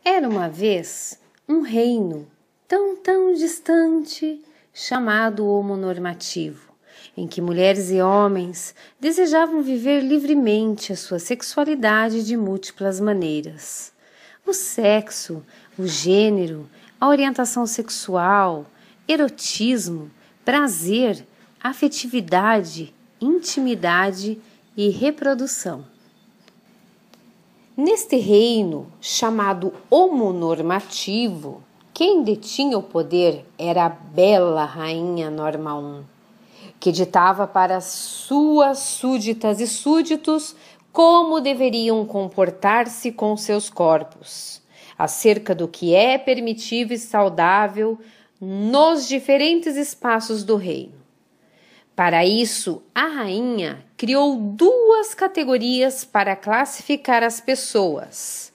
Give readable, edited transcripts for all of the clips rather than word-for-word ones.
Era uma vez um reino tão distante chamado homonormativo, em que mulheres e homens desejavam viver livremente a sua sexualidade de múltiplas maneiras. O sexo, o gênero, a orientação sexual, erotismo, prazer, afetividade, intimidade e reprodução. Neste reino, chamado homonormativo, quem detinha o poder era a bela rainha Norma I, que ditava para suas súditas e súditos como deveriam comportar-se com seus corpos, acerca do que é permitido e saudável nos diferentes espaços do reino. Para isso, a rainha criou duas categorias para classificar as pessoas: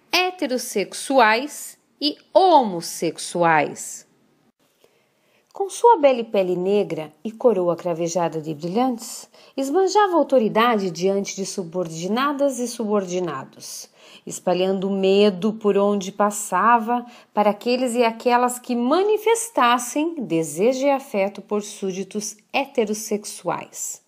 heterossexuais e homossexuais. Com sua bela pele negra e coroa cravejada de brilhantes, esbanjava autoridade diante de subordinadas e subordinados, espalhando medo por onde passava para aqueles e aquelas que manifestassem desejo e afeto por súditos heterossexuais.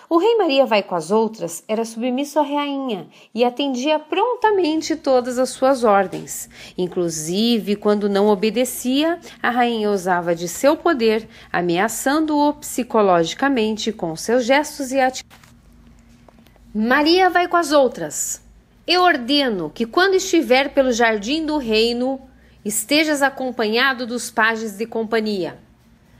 O rei Maria vai com as outras era submisso à rainha e atendia prontamente todas as suas ordens. Inclusive, quando não obedecia, a rainha usava de seu poder, ameaçando-o psicologicamente com seus gestos e atitudes. Maria vai com as outras. Eu ordeno que quando estiver pelo jardim do reino, estejas acompanhado dos pajes de companhia.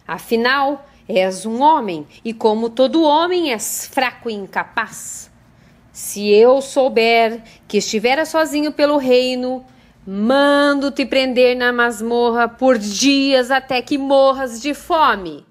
Afinal, és um homem, e como todo homem és fraco e incapaz. Se eu souber que estiveras sozinho pelo reino, mando-te prender na masmorra por dias até que morras de fome.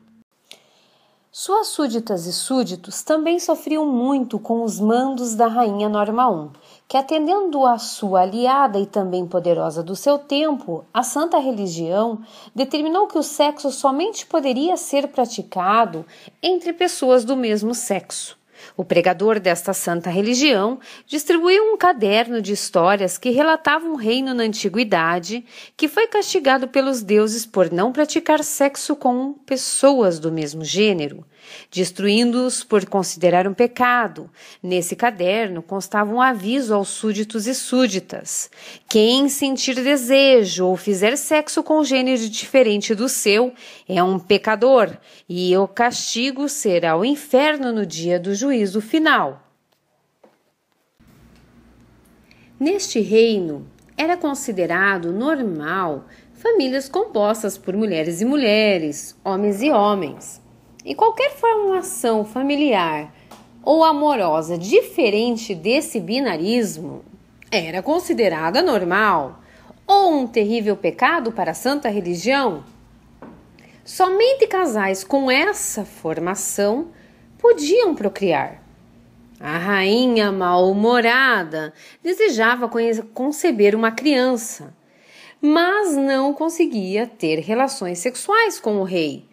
Suas súditas e súditos também sofriam muito com os mandos da rainha Norma I, que, atendendo à sua aliada e também poderosa do seu tempo, a santa religião, determinou que o sexo somente poderia ser praticado entre pessoas do mesmo sexo. O pregador desta santa religião distribuiu um caderno de histórias que relatava um reino na antiguidade que foi castigado pelos deuses por não praticar sexo com pessoas do mesmo gênero, destruindo-os por considerar um pecado. Nesse caderno constava um aviso aos súditos e súditas: quem sentir desejo ou fizer sexo com gênero diferente do seu é um pecador, e o castigo será o inferno no dia do juízo final. Neste reino, era considerado normal famílias compostas por mulheres e mulheres, homens e homens. E qualquer formação familiar ou amorosa diferente desse binarismo era considerada normal ou um terrível pecado para a santa religião. Somente casais com essa formação podiam procriar. A rainha mal-humorada desejava conceber uma criança, mas não conseguia ter relações sexuais com o rei.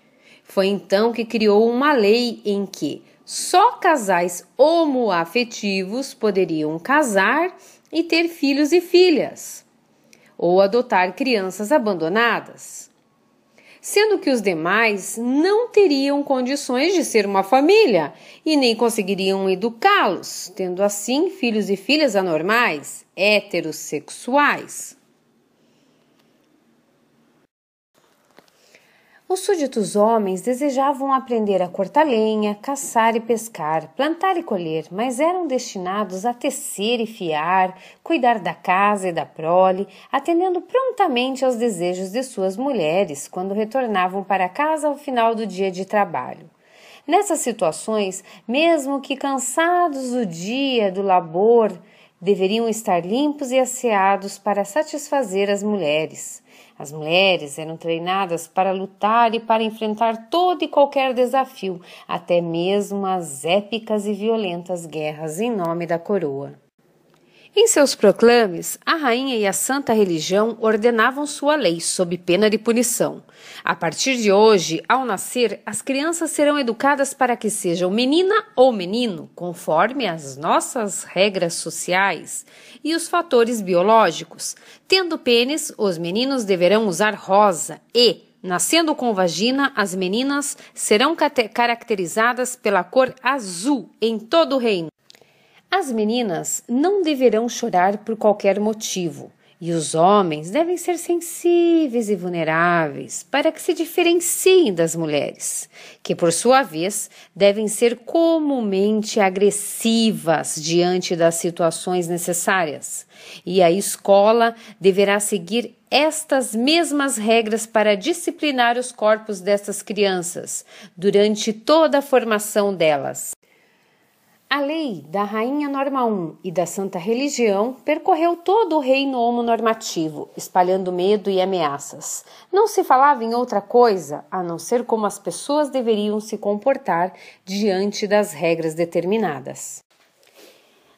Foi então que criou uma lei em que só casais homoafetivos poderiam casar e ter filhos e filhas, ou adotar crianças abandonadas, sendo que os demais não teriam condições de ser uma família e nem conseguiriam educá-los, tendo assim filhos e filhas anormais, heterossexuais. Os súditos homens desejavam aprender a cortar lenha, caçar e pescar, plantar e colher, mas eram destinados a tecer e fiar, cuidar da casa e da prole, atendendo prontamente aos desejos de suas mulheres quando retornavam para casa ao final do dia de trabalho. Nessas situações, mesmo que cansados do dia do labor, deveriam estar limpos e asseados para satisfazer as mulheres. As mulheres eram treinadas para lutar e para enfrentar todo e qualquer desafio, até mesmo as épicas e violentas guerras em nome da coroa. Em seus proclames, a rainha e a santa religião ordenavam sua lei sob pena de punição. A partir de hoje, ao nascer, as crianças serão educadas para que sejam menina ou menino, conforme as nossas regras sociais e os fatores biológicos. Tendo pênis, os meninos deverão usar rosa e, nascendo com vagina, as meninas serão caracterizadas pela cor azul em todo o reino. As meninas não deverão chorar por qualquer motivo, e os homens devem ser sensíveis e vulneráveis para que se diferenciem das mulheres, que por sua vez devem ser comumente agressivas diante das situações necessárias. E a escola deverá seguir estas mesmas regras para disciplinar os corpos destas crianças durante toda a formação delas. A lei da Rainha Norma I e da Santa Religião percorreu todo o reino homonormativo, espalhando medo e ameaças. Não se falava em outra coisa, a não ser como as pessoas deveriam se comportar diante das regras determinadas.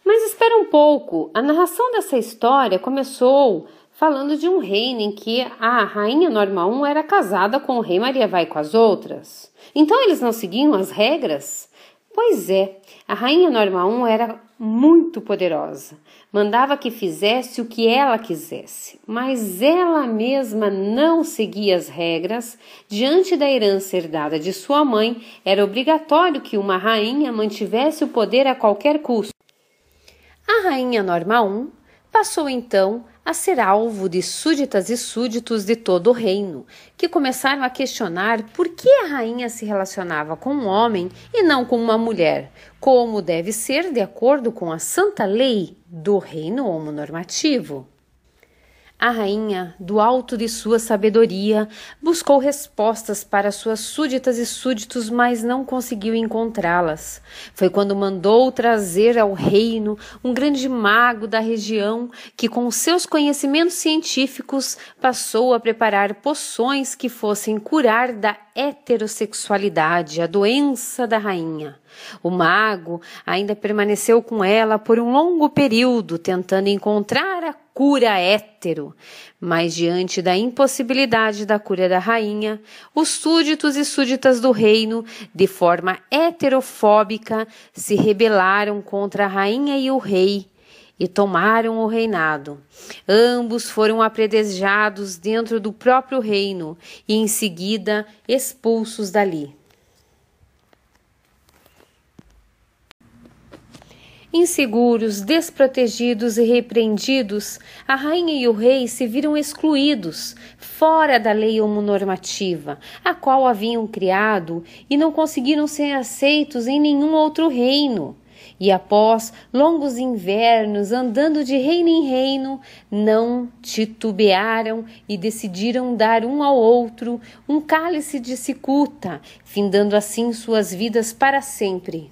Mas espera um pouco, a narração dessa história começou falando de um reino em que a Rainha Norma I era casada com o rei Maria Vai com as outras. Então eles não seguiam as regras? Pois é, a Rainha Norma I era muito poderosa, mandava que fizesse o que ela quisesse, mas ela mesma não seguia as regras. Diante da herança herdada de sua mãe, era obrigatório que uma rainha mantivesse o poder a qualquer custo. A Rainha Norma I passou então a ser alvo de súditas e súditos de todo o reino, que começaram a questionar por que a rainha se relacionava com um homem e não com uma mulher, como deve ser de acordo com a santa lei do reino homonormativo. A rainha, do alto de sua sabedoria, buscou respostas para suas súditas e súditos, mas não conseguiu encontrá-las. Foi quando mandou trazer ao reino um grande mago da região que, com seus conhecimentos científicos, passou a preparar poções que fossem curar da heterossexualidade, a doença da rainha. O mago ainda permaneceu com ela por um longo período, tentando encontrar a cura hétero, mas diante da impossibilidade da cura da rainha, os súditos e súditas do reino, de forma heterofóbica, se rebelaram contra a rainha e o rei e tomaram o reinado. Ambos foram apedrejados dentro do próprio reino e em seguida expulsos dali. Inseguros, desprotegidos e repreendidos, a rainha e o rei se viram excluídos, fora da lei homonormativa, a qual haviam criado, e não conseguiram ser aceitos em nenhum outro reino. E após longos invernos, andando de reino em reino, não titubearam e decidiram dar um ao outro um cálice de cicuta, findando assim suas vidas para sempre.